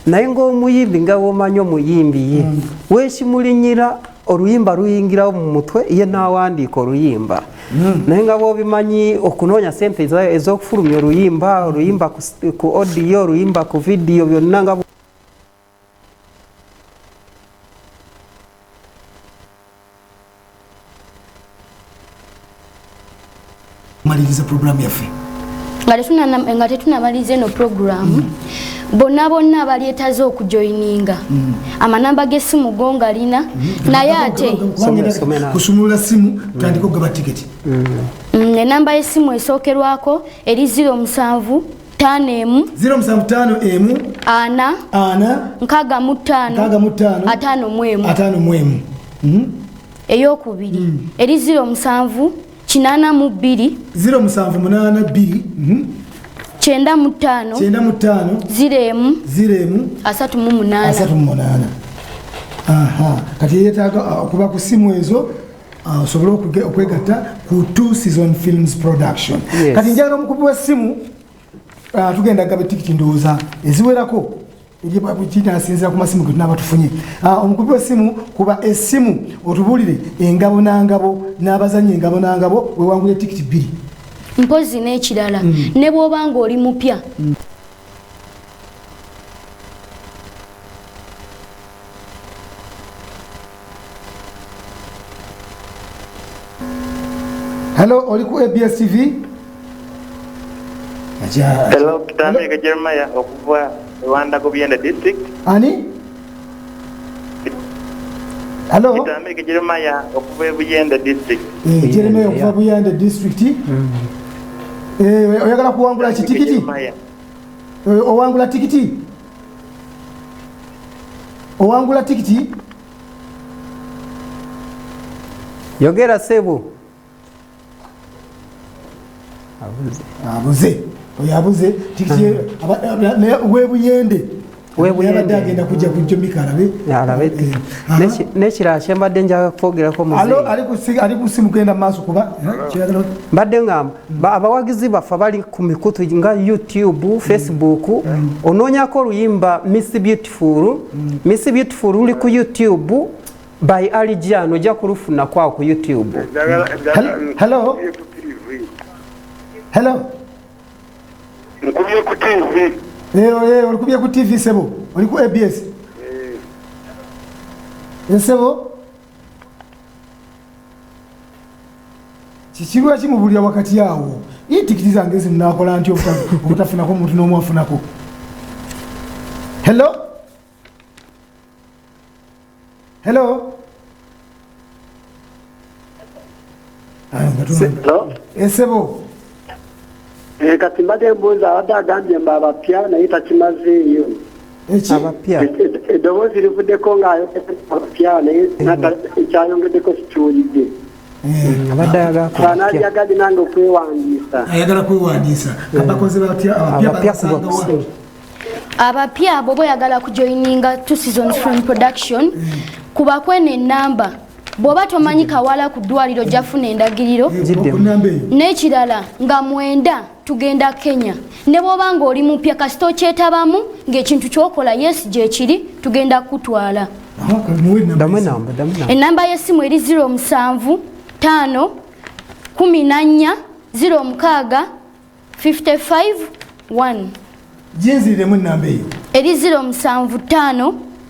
naye ng'omuyimbi nga womanyi omuyimbi ye weekimulinyira oluyimba luyingirawo mu mutwe ye n'awandiika oluyimba naye nga bwobimanyi okunoonya sente ez'okufulumya oluyimba ku audio oluyimba ku vidiyo byonna nga maliriza programu yaffe nga tetunamaliriza eno programu bonna bonna abalyetaze okujoyininga amanamba g'essimu go ngalina naye ate kusumulula simu tutandika okugaba tiketi enamba y'essimu esookerwako eri 07 5 07 ana 65 eyokubiri eri 07 82 0782 95 0 38 kati yetaaga okuba ku simu ezo osobole okwegatta ku 2 season films production kati njagala omukubi w'essimu tugenda gaba tikiti ndowooza eziwerako kinasinzira ku masimu ge tunaba tufunye omukubi w'essimu kuba essimu otubuulire engabo n'angabo n'abazanyi engabo n'angabo wewangula tikiti 2 mpozi n'ekirala ne bw'oba ng'oli mupya Hello, oli ku ABS TV? Hello, Kitamika Jeremiah okuva Rwanda Buyende district. Ani? Hello? Kitamika Jeremiah okuva Buyende district. Jeremiah okuva Buyende district. Oyagala kuwangula kitikiti? Owangula tikiti? Owangula tikiti? Yogera sebo. Abuze. Oyabuze tikiti webuyende. Webuyende agenda kujja kujjomika alabe. Nekira kyembadde njaga kwogerako muze. Ali kusimu kugenda maaso kuba kiragala mbadde ngamba abawagizi baffe bali ku mikutu nga YouTube, Facebook onoonyako oluyimba Miss Beautiful. Miss Beautiful luli ku YouTube by Alijiano ojja kulufuna kwa ku YouTube. Hello? Hello? Nkubye ku TV. Olikubye ku TV sebo? Oli ku ABS? Sebo? Kikirwa kimubulira wakati awo. Tikiti zange zinakola nti obutafunako omuntu n'omu afunako. Hello? Hello? Hello? Sebo? Kati mbadde mbuuza abadde agambye mba abapya naye takimazeeyo. Abapya? Eddoboozi livuddeko ng'abapya naye ekyayongeddeko kikiwulidde. Analyagadi nange okwewandiisa. Ayagala kwewandiisa. Kabakoze batya abapya basangawa? Abapya bw'oba oyagala kujoyininga 2 seasons film production kubako eno ennamba bw'oba tomanyi kawala ku ddwaliro jafuna endagiriro n'ekirala nga 9 tugenda Kenya ne bw'oba ng'oli mupya kasita okyetabamu ng'ekintu ky'okola yes gyekiri tugenda kutwala. Ennamba y'essimu eri 07 5 14 06 55 1. Jinziremu ennamba eyo. Eri 07 5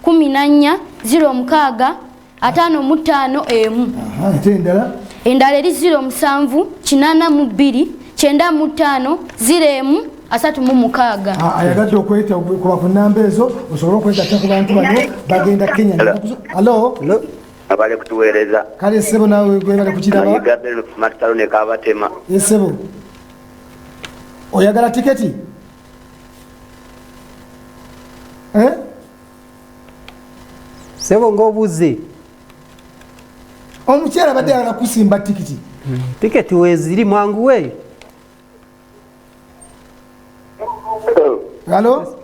14 06 55 1. Ate endala? Endala eri 07 82 95 01 36. Ayagadde okweta kuba ku nnamba ezo osobola okwegatta ku bantu bano bagenda Kenya. Hello? Abali kutuweereza. Kale sebo nawe gwebale kukiraba? Gabriel Matalo ne Kabatema. Sebo. Oyagala tiketi? Sebo ng'obuze. Omukyala badde ayagala kusimba tikiti. Tiketi weeziri mwangu we. Hello?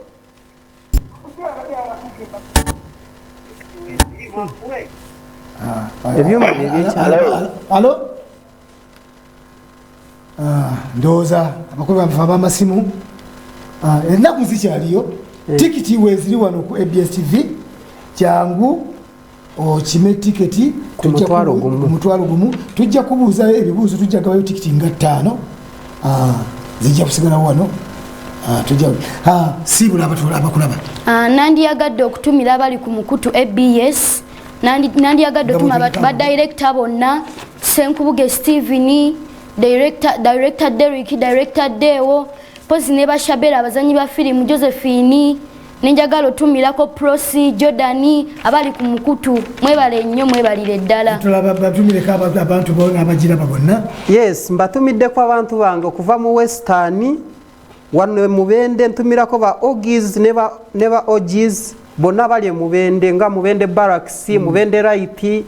ebyuma byebyekya alo ndowooza abakulu bamufa ab'amasimu ennaku zikyaliyo tikiti weziri wano ku abs tv kyangu okime tiketi ku mutwalo gumu tujja kubuuzayo ebibuuzo tujja gabayo tikiti nga 5 zijja kusigalawo wano siibula abakulaba nandiyagadde okutumira abali ku mukutu abs nandiyagadde otuma badirector bonna Senkubuge Steven, director Derrick, director Dewo, pozi ne bashabera abazanyi ba filimu Josephine, nenjagala otumirako Prosi, Jordani, abali ku mukutu, mwebale nnyo mwebalire ddala. Tulaba batumireko abantu bonna abagira babonna. Yes, mbatumiddeko abantu bange okuva mu Western, wano Mubende ntumirako ba Ogis neba Ogis, bonna bali Mubende nga Mubende Barracks, Mubende Right,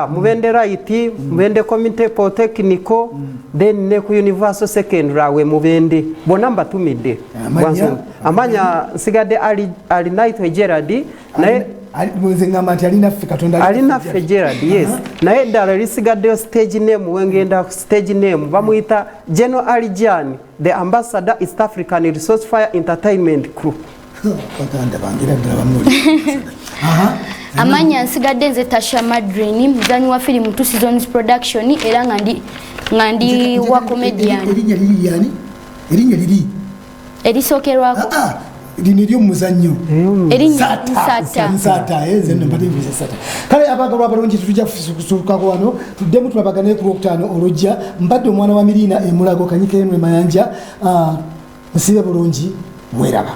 Mubende Right, Mubende Community Polytechnical, then ne ku Universal Secondary we Mubende. Bonna mbatumidde. Amanya sigadde ali Night Gerard naye alina ffe Gerard, yes. Naye ddala lisigaddeyo stage name wengenda stage name bamuyita General Alijan, the ambassador East African Resource Fire Entertainment Crew. Amanya nsigadde nze Tasha Madrini, muzanyi wa filimu Two Seasons Production era ngandi wa comedian. Erinya liri erisookerwako lino eryomuzannyo Nsata nze mbadde nvuze Nsata. Kale abagalwa abalungi tujja kusukako wano tuddemu tulabagane ku Lwokutaano olujja. Mbadde omwana wa Mirina Emulago Kanyike Mayanja. Musibe bulungi mweraba.